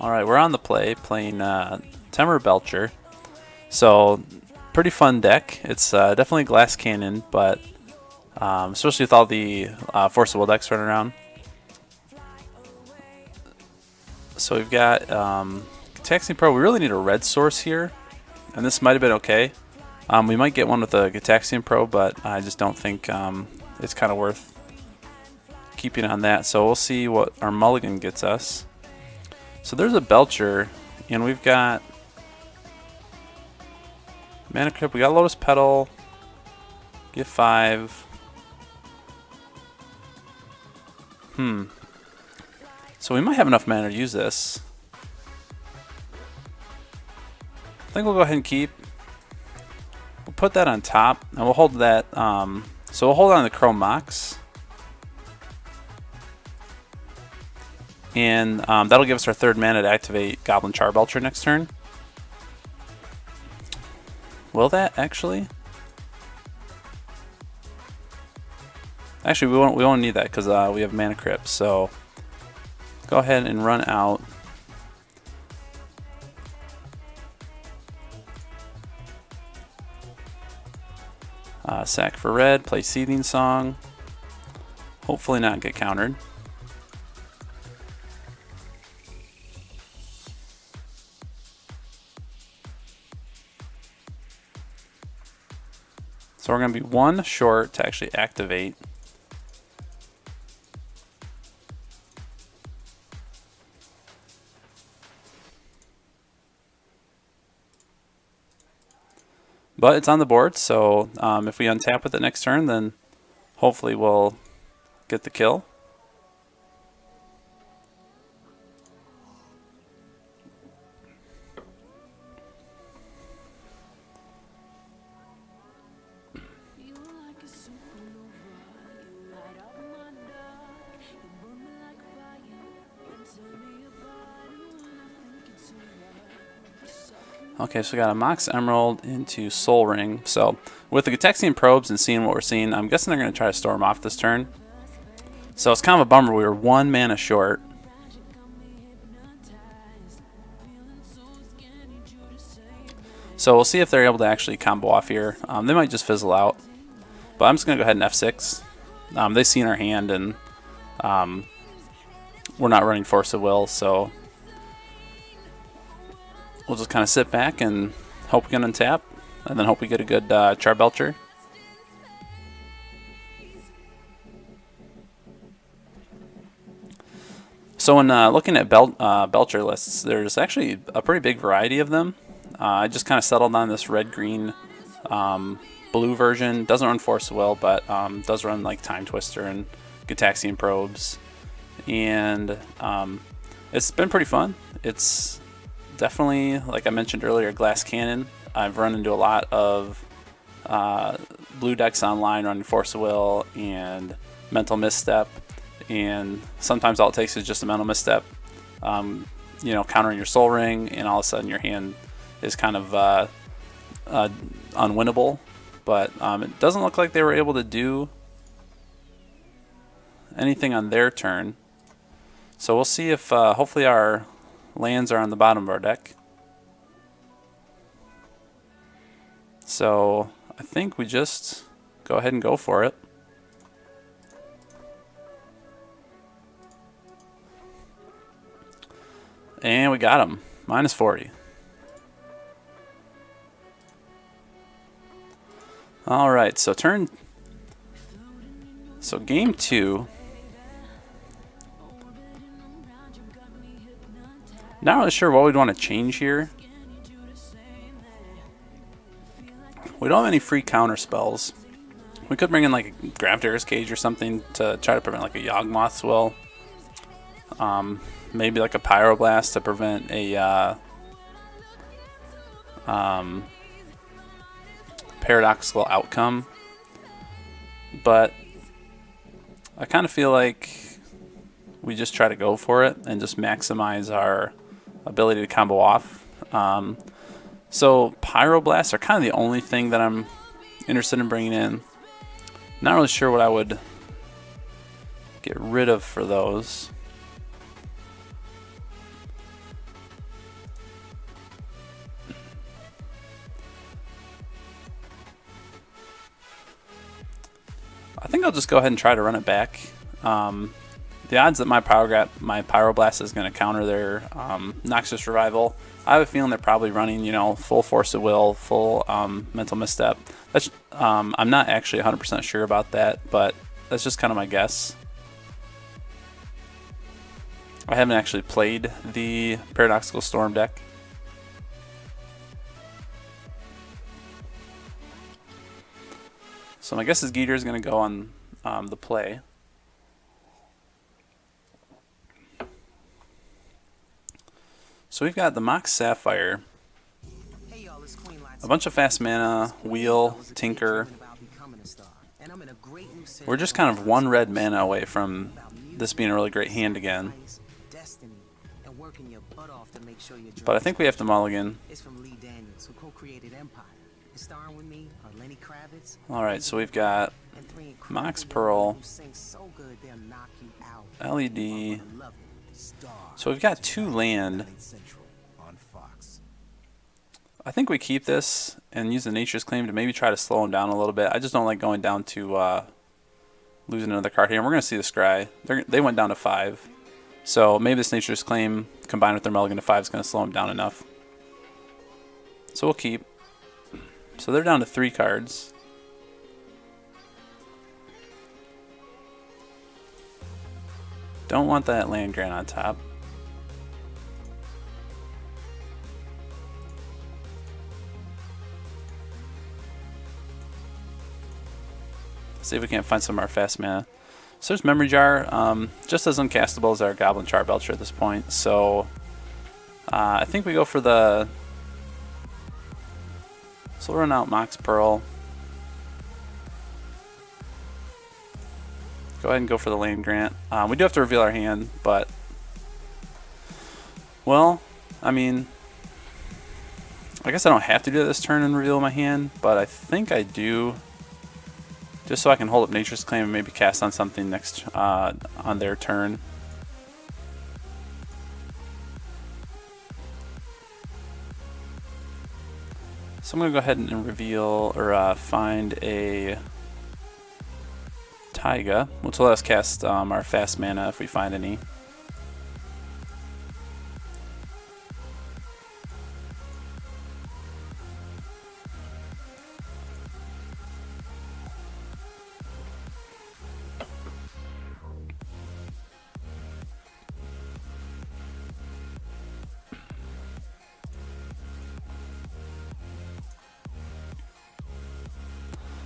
Alright, we're on the playing RUG Belcher. So, pretty fun deck. It's definitely Glass Cannon, but especially with all the Force of Will decks running around. So we've got Gitaxian Pro. We really need a red source here, and this might have been okay. We might get one with a Gitaxian Pro, but I just don't think it's kind of worth keeping on that. So we'll see what our mulligan gets us. So there's a Belcher, and we've got Mana Crypt. We got Lotus Petal. Get 5. So we might have enough mana to use this. I think we'll go ahead and keep. We'll put that on top, and we'll hold that. So we'll hold on to the Chrome Mox. And that'll give us our 3rd mana to activate Goblin Charbelcher next turn. Will that actually? Actually, we won't need that because we have Mana Crypt. So go ahead and run out. Sack for red, play Seething Song. Hopefully not get countered. So we're going to be 1 short to actually activate. But it's on the board, so if we untap with it next turn, then hopefully we'll get the kill. Okay, so we got a Mox Emerald into Soul Ring. So with the Gitaxian Probes and seeing what we're seeing, I'm guessing they're going to try to storm off this turn. So it's kind of a bummer. We were 1 mana short. So we'll see if they're able to actually combo off here. They might just fizzle out. But I'm just going to go ahead and F6. They've seen our hand, and we're not running Force of Will, so we'll just kind of sit back and hope we can untap, and then hope we get a good Charbelcher. So when looking at Belcher lists, there's actually a pretty big variety of them. I just kind of settled on this red-green blue version. Doesn't run Force of Will, but does run like Time Twister and Gitaxian Probes. And it's been pretty fun. It's definitely, like I mentioned earlier, Glass Cannon. I've run into a lot of blue decks online running Force of Will and Mental Misstep, and sometimes all it takes is just a Mental Misstep, you know, countering your Soul Ring, and all of a sudden your hand is kind of unwinnable. But it doesn't look like they were able to do anything on their turn. So we'll see if hopefully our lands are on the bottom of our deck. So I think we just go ahead and go for it. And we got him. Minus 40. Alright, so game 2. Not really sure what we'd want to change here. We don't have any free counter spells. We could bring in like a Gravitar's Cage or something to try to prevent like a Yawgmoth's Will. Maybe like a Pyroblast to prevent a Paradoxical Outcome. But I kind of feel like we just try to go for it and just maximize our ability to combo off. So Pyroblasts are kind of the only thing that I'm interested in bringing in. Not really sure what I would get rid of for those. think I'll just go ahead and try to run it back. The odds that my Pyroblast is going to counter their Noxious Revival, I have a feeling they're probably running, you know, full Force of Will, full Mental Misstep. That's, I'm not actually 100% sure about that, but that's just kind of my guess. I haven't actually played the Paradoxical Storm deck. So my guess is Geeter is going to go on the play. So we've got the Mox Sapphire, a bunch of fast mana, Wheel, Tinker. We're just kind of one red mana away from this being a really great hand again. But I think we have to mulligan. Alright, so we've got Mox Pearl, LED. So we've got 2 land. I think we keep this and use the Nature's Claim to maybe try to slow him down a little bit. I just don't like going down to losing another card here. And we're going to see the Scry. They went down to 5. So maybe this Nature's Claim combined with their mulligan to 5 is going to slow him down enough. So we'll keep. So they're down to 3 cards. Don't want that land grant on top. See if we can't find some of our fast mana. So there's Memory Jar, just as uncastable as our Goblin RUG Belcher at this point. So I think we go for the. So we'll run out Mox Pearl. Go ahead and go for the land grant. We do have to reveal our hand, but well, I mean, I guess I don't have to do it this turn and reveal my hand, but I think I do. Just so I can hold up Nature's Claim and maybe cast on something next on their turn. So I'm going to go ahead and reveal or find a Taiga, which will let us cast our fast mana if we find any.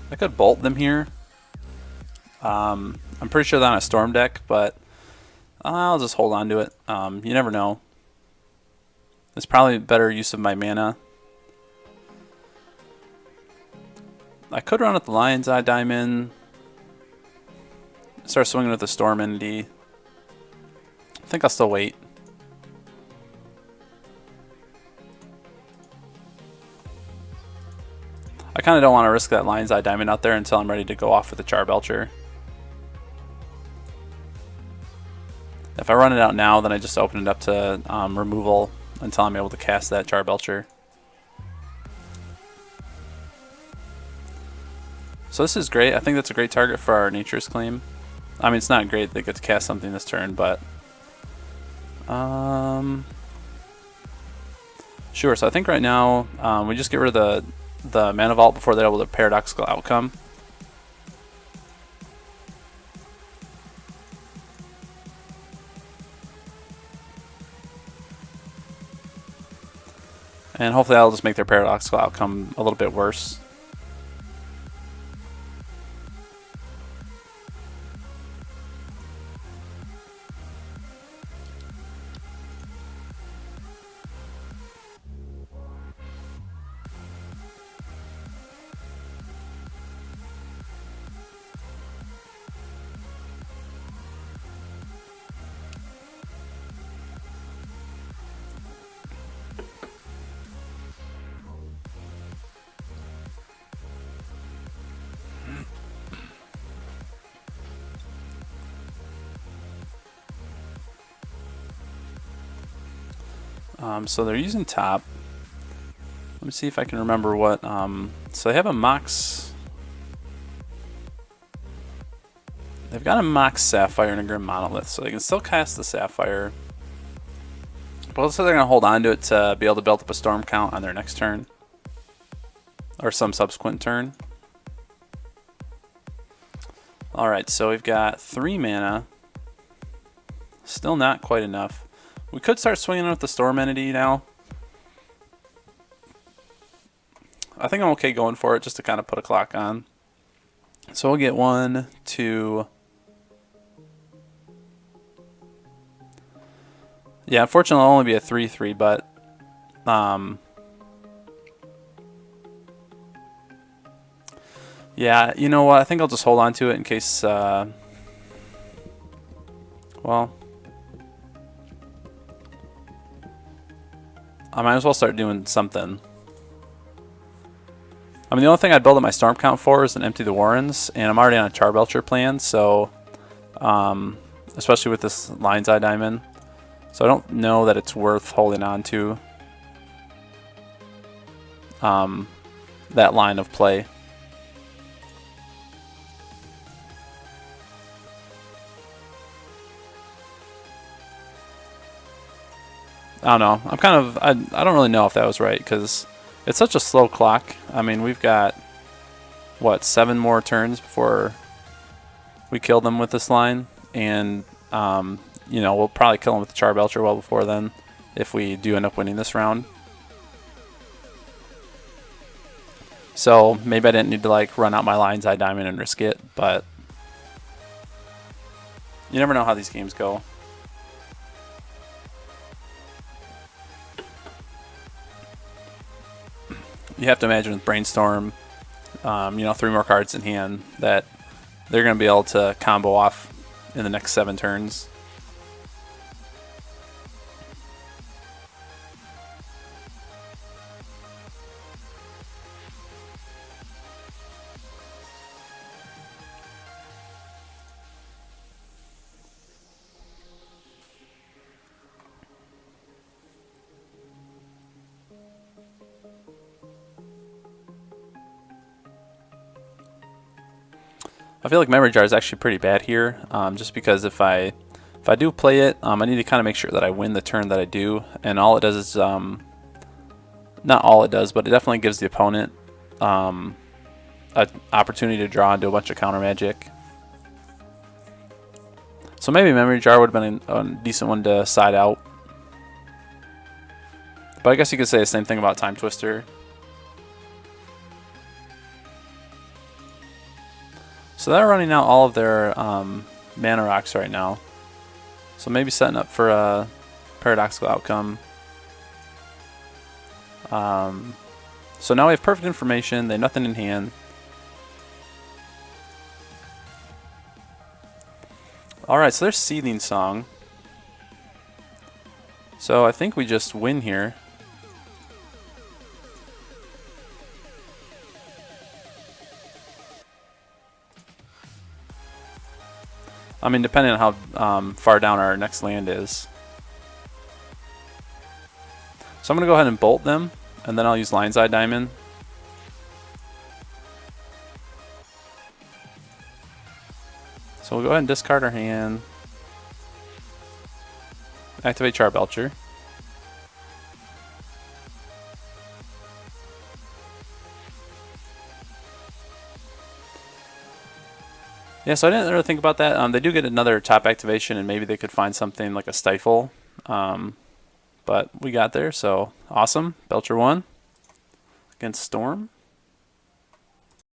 I could bolt them here. I'm pretty sure they're on a Storm deck, but I'll just hold on to it. You never know. It's probably better use of my mana. I could run with the Lion's Eye Diamond. Start swinging with the Storm Entity. I think I'll still wait. I kind of don't want to risk that Lion's Eye Diamond out there until I'm ready to go off with the RUG Belcher. If I run it out now, then I just open it up to removal until I'm able to cast that RUG Belcher. So this is great. I think that's a great target for our Nature's Claim. I mean, it's not great they get to cast something this turn, but sure. So I think right now we just get rid of the Mana Vault before they're able to Paradoxical Outcome. And hopefully that'll just make their Paradoxical Outcome a little bit worse. So they're using top. Let me see if I can remember what. So they have a Mox. got a Mox Sapphire and a Grim Monolith, so they can still cast the Sapphire. But let's say they're going to hold on to it to be able to build up a Storm count on their next turn. Or some subsequent turn. Alright, so we've got 3 mana. Still not quite enough. We could start swinging with the Storm Entity now. I think I'm okay going for it just to kind of put a clock on. So we'll get 1, 2... Yeah, unfortunately it'll only be a 3/3, but... yeah, you know what? I think I'll just hold on to it in case... well... I might as well start doing something. I mean, the only thing I'd build up my Storm count for is an Empty the Warrens, and I'm already on a Char Belcher plan, so... especially with this Lion's Eye Diamond. So I don't know that it's worth holding on to that line of play. I don't know. I'm kind of... I don't really know if that was right, because it's such a slow clock. I mean, we've got, what, 7 more turns before we kill them with this line, and you know, we'll probably kill them with the Char Belcher well before then, if we do end up winning this round. So maybe I didn't need to like run out my Lion's Eye Diamond and risk it, but you never know how these games go. You have to imagine with Brainstorm, you know, 3 more cards in hand, that they're going to be able to combo off in the next 7 turns. I feel like Memory Jar is actually pretty bad here, just because if I do play it, I need to kind of make sure that I win the turn that I do, and all it does is, not all it does, but it definitely gives the opponent an opportunity to draw into a bunch of counter magic. So maybe Memory Jar would have been a decent one to side out. But I guess you could say the same thing about Time Twister. So they're running out all of their mana rocks right now. So maybe setting up for a Paradoxical Outcome. So now we have perfect information. They have nothing in hand. Alright, so there's Seething Song. So I think we just win here. I mean, depending on how far down our next land is. So I'm going to go ahead and bolt them, and then I'll use Lion's Eye Diamond. So we'll go ahead and discard our hand. Activate Char Belcher. Yeah, so I didn't really think about that. They do get another top activation, and maybe they could find something like a Stifle. But we got there, so awesome. Belcher won against Storm.